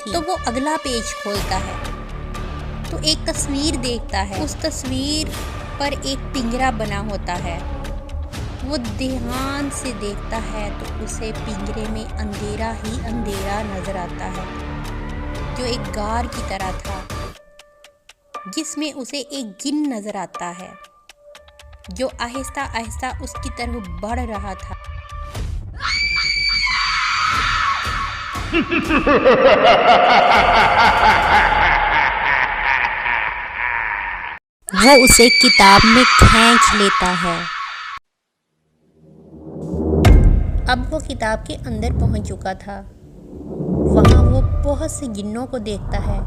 थी। तो वो अगला पेज खोलता है तो एक तस्वीर देखता है। उस तस्वीर पर एक पिंजरा बना होता है। वो ध्यान से देखता है तो उसे पिंजरे में अंधेरा ही अंधेरा नजर आता है, जो एक गार की तरह था, जिसमें उसे एक जिन नजर आता है जो आहिस्ता आहिस्ता उसकी तरफ बढ़ रहा था। वो उसे किताब में खींच लेता है। अब वो किताब के अंदर पहुंच चुका था। वहां वो बहुत से जिन्नों को देखता है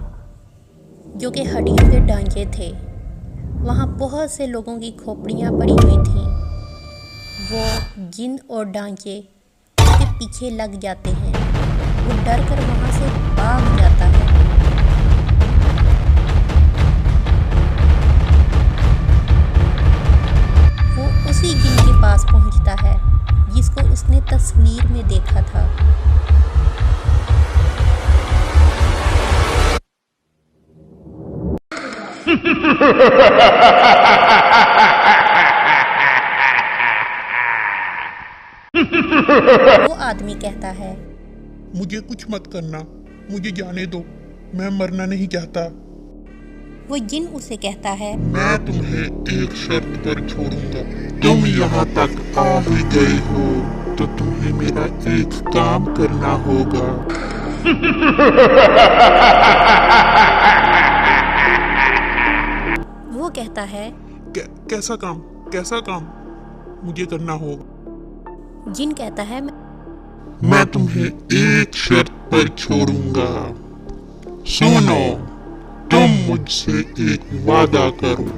जो कि हड्डियों के ढांचे थे। वहाँ बहुत से लोगों की खोपड़ियाँ पड़ी हुई थीं। वो जिन और ढांचे उसके पीछे लग जाते हैं। वो डर कर वहाँ से भाग जाता है। वो उसी जिन के पास पहुँचता है जिसको उसने तस्वीर में देखा था। वो आदमी कहता है, मुझे कुछ मत करना, मुझे जाने दो, मैं मरना नहीं चाहता। वो जिन उसे कहता है, मैं तुम्हें एक शर्त पर छोड़ूंगा। तुम यहाँ तक आ ही गए हो तो तुम्हें मेरा एक काम करना होगा। वो कहता है, कैसा काम? कैसा काम मुझे करना होगा? जिन कहता है, मैं तुम्हें एक शर्त पर छोड़ूंगा। सुनो, तुम मुझसे एक वादा करो।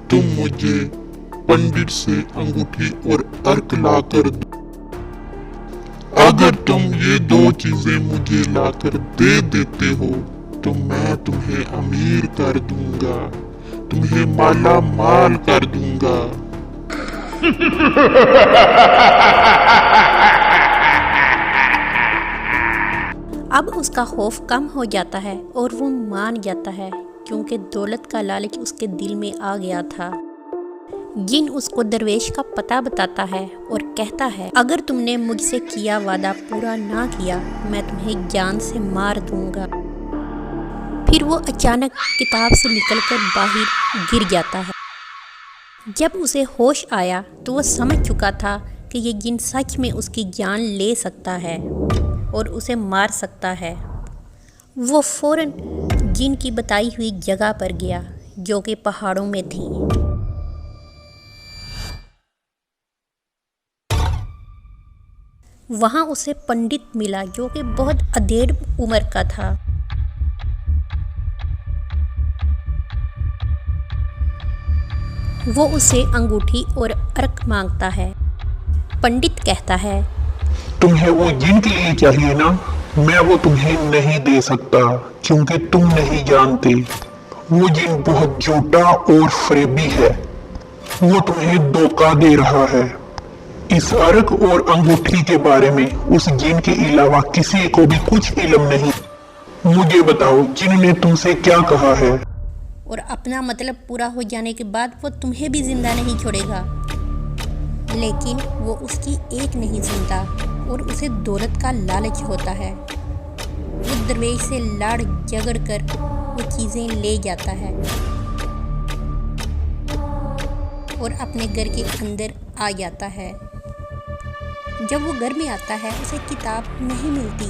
तुम मुझे पंडित से अंगूठी और अर्क लाकर दो। अगर तुम ये दो चीजें मुझे लाकर दे देते हो तो मैं तुम्हें अमीर कर दूंगा, तुम्हें माला माल कर दूंगा। अब उसका खौफ कम हो जाता है और वो मान जाता है, क्योंकि दौलत का लालच उसके दिल में आ गया था। जिन उसको दरवेश का पता बताता है और कहता है, अगर तुमने मुझसे किया वादा पूरा ना किया मैं तुम्हें जान से मार दूंगा। फिर वो अचानक किताब से निकलकर बाहर गिर जाता है। जब उसे होश आया तो वो समझ चुका था कि ये जिन सच में उसकी जान ले सकता है और उसे मार सकता है। वो फौरन जिन की बताई हुई जगह पर गया जो कि पहाड़ों में थी। वहाँ उसे पंडित मिला जो कि बहुत अधेड़ उम्र का था। वो उसे अंगूठी और अर्क मांगता है। पंडित कहता है, तुम्हें वो जिन के लिए चाहिए ना, मैं वो तुम्हें नहीं दे सकता क्योंकि तुम नहीं जानते। वो जिन बहुत झूठा और फरेबी है। वो तुम्हें धोखा दे रहा है। इस अर्क और अंगूठी के बारे में उस जिन के अलावा किसी को भी कुछ इल्म नहीं। मुझे बताओ, जिन ने तुमसे क्या कहा है? और अपना मतलब पूरा हो जाने के बाद वो तुम्हें भी जिंदा नहीं छोड़ेगा। लेकिन वो उसकी एक नहीं सुनता और उसे दौलत का लालच होता है। वो दरवेश से लड़ झगड़ कर वो चीज़ें ले जाता है और अपने घर के अंदर आ जाता है। जब वो घर में आता है उसे किताब नहीं मिलती।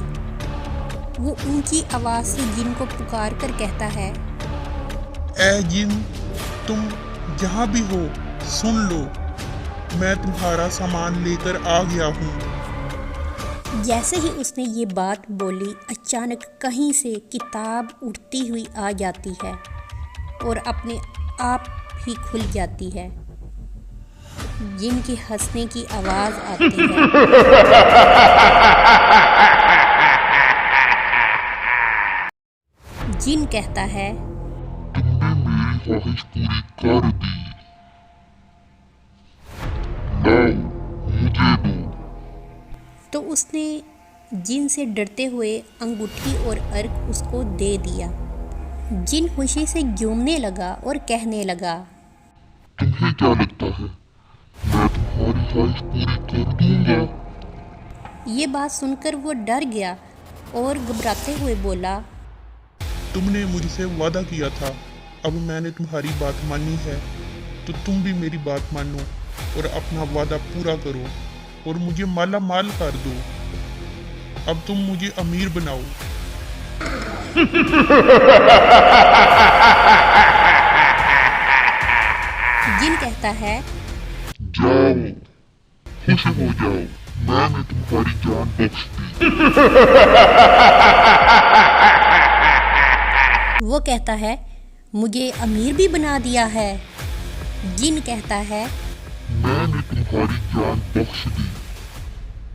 वो ऊंची आवाज़ से जिन को पुकार कर कहता है, ऐ जिन, तुम जहाँ भी हो सुन लो, मैं तुम्हारा सामान लेकर आ गया हूँ। जैसे ही उसने ये बात बोली, अचानक कहीं से किताब उड़ती हुई आ जाती है और अपने आप ही खुल जाती है। जिनकी हंसने की आवाज़ आती है। जिन कहता है, तुमने मेरी ख्वाहिश पूरी कर दी, लाओ मुझे दो। तो उसने जिन से डरते हुए अंगूठी और अर्क उसको दे दिया। जिन खुशी से झूमने लगा और कहने लगा, तुम्हें क्या लगता है मैं तुम्हारी ख्वाहिश पूरी कर दूंगा? ये बात सुनकर वो डर गया और घबराते हुए बोला, तुमने मुझसे वादा किया था, अब मैंने तुम्हारी बात मानी है, तो तुम भी मेरी बात मानो और अपना वादा पूरा करो और मुझे माला माल कर दो। अब तुम मुझे अमीर बनाओ। जिन कहता है, जाओ, खुश हो जाओ, मैंने तुम्हारी जान बख्श दी। वो कहता है, मुझे अमीर भी बना दिया है। जिन कहता है, मैंने तुम्हारी जान बख्श दी,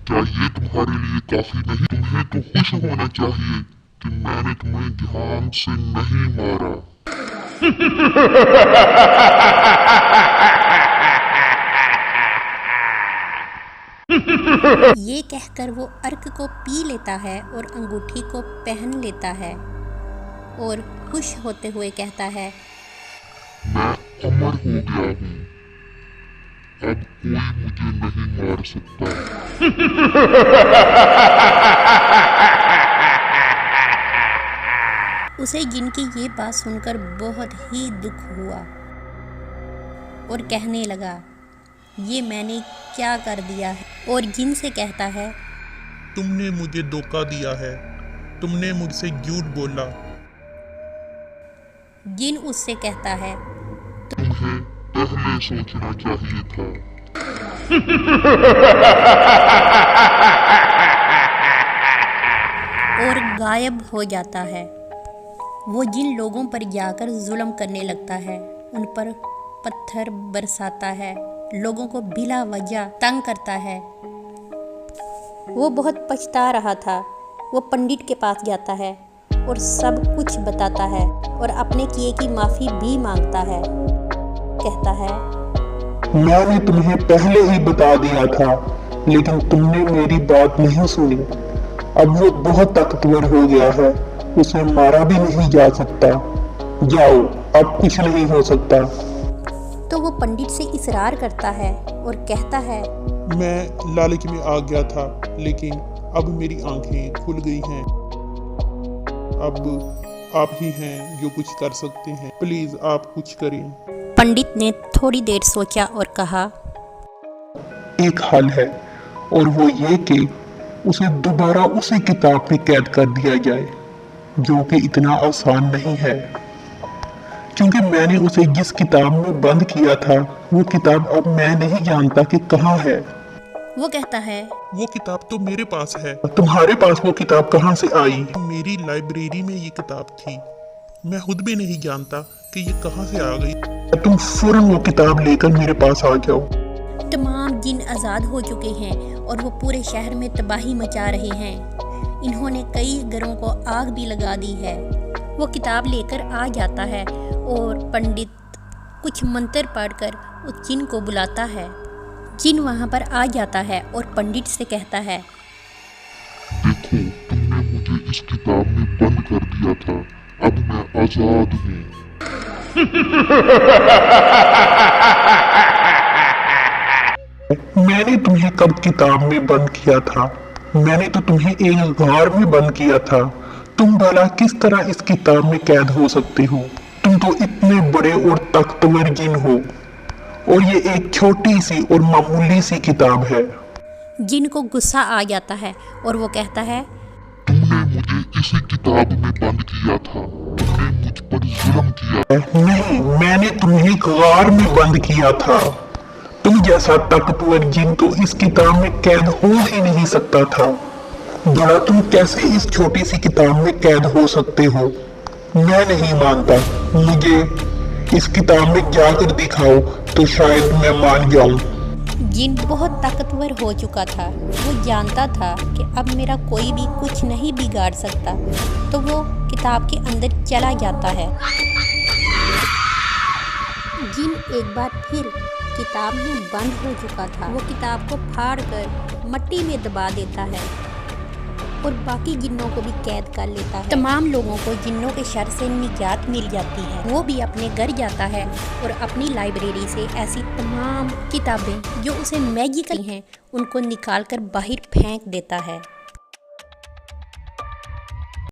क्या ये तुम्हारे लिए काफी नहीं? तुम्हें तो खुश होना चाहिए कि मैंने तुम्हें ध्यान से नहीं मारा। ये कहकर वो अर्क को पी लेता है और अंगूठी को पहन लेता है और खुश होते हुए कहता है, मैं अमर हो गया हूँ, अब कोई मुझे नहीं मार सकता। उसे जिन की ये बात सुनकर बहुत ही दुख हुआ और कहने लगा, ये मैंने क्या कर दिया है? और जिन से कहता है, तुमने मुझे धोखा दिया है, तुमने मुझसे झूठ बोला। जिन उससे कहता है, तुम्हें पहले सोचना चाहिए था। और गायब हो जाता है। वो जिन लोगों पर जाकर जुल्म करने लगता है, उन पर पत्थर बरसाता है, लोगों को बिला वजह तंग करता है। वो बहुत पछता रहा था। वो पंडित के पास जाता है और सब कुछ बताता है और अपने किए की माफ़ी भी मांगता है। कहता है, मैंने तुम्हें पहले ही बता दिया था, लेकिन तुमने मेरी बात नहीं सुनी। अब वो बहुत ताकतवर हो गया है, उसे मारा भी नहीं जा सकता। जाओ, अब कुछ नहीं हो सकता। तो वो पंडित से इसरार करता है और कहता है, मैं लालच में आ गया था, लेकिन अब मेरी आंखें खुल गई हैं। अब आप ही हैं जो कुछ कर सकते हैं, प्लीज आप कुछ करें। पंडित ने थोड़ी देर सोचा और कहा, एक हल है, और वो ये कि उसे दोबारा उसी किताब में कैद कर दिया जाए, जो कि इतना आसान नहीं है, क्योंकि मैंने उसे जिस किताब में बंद किया था, वो किताब अब मैं नहीं जानता कि कहाँ है। वो कहता है, वो किताब तो मेरे पास है। तुम्हारे पास वो किताब कहाँ से आई? मेरी लाइब्रेरी में ये किताब थी, मैं खुद भी नहीं जानता कि ये कहाँ से आ गई। तुम फौरन वो किताब लेकर मेरे पास आ जाओ। तमाम जिन आज़ाद हो चुके हैं और वो पूरे शहर में तबाही मचा रहे हैं। इन्होंने कई घरों को आग भी लगा दी है। वो किताब लेकर आ जाता है और पंडित कुछ मंत्र पढ़कर उस जिन को बुलाता है। जिन वहाँ पर आ जाता है और पंडित से कहता है, देखो, तुमने मुझे इस किताब में बंद कर दिया था, अब मैं आजाद हूँ। मैंने तुम्हें कब किताब में बंद किया था? मैंने तो तुम्हें एक गार में बंद किया था। तुम भला किस तरह इस किताब में कैद हो सकते हो? तुम तो इतने बड़े और ताकतवर जिन हो, और ये एक छोटी सी और मामूली सी किताब है। जिन को गुस्सा आ जाता है और वो कहता है, तुमने मुझे इसी किताब में बंद किया था, तुमने मुझ पर जुल्म किया। नहीं, मैंने तुम्हें गार में बंद किया था। तुम जैसा ताकतवर जिन तो इस किताब में कैद हो ही नहीं सकता था। भला तुम कैसे इस छोटी सी किताब में कैद हो सकते हो? मैं नहीं मानता। मुझे इस किताब में जाकर दिखाओ तो शायद मैं मान जाऊं। जिन बहुत ताकतवर हो चुका था। वो जानता था कि अब मेरा कोई भी कुछ नहीं बिगाड़ सकता, तो वो किताब के अंदर चला जाता है। जिन एक बार फिर किताब में बंद हो चुका था। वो किताब को फाड़ कर मिट्टी में दबा देता है और बाकी जिन्नों को भी कैद कर लेता है। तमाम लोगों को जिन्नों के शर से निजात मिल जाती है। वो भी अपने घर जाता है और अपनी लाइब्रेरी से ऐसी तमाम किताबें जो उसे मैजिकल हैं उनको निकाल कर बाहर फेंक देता है।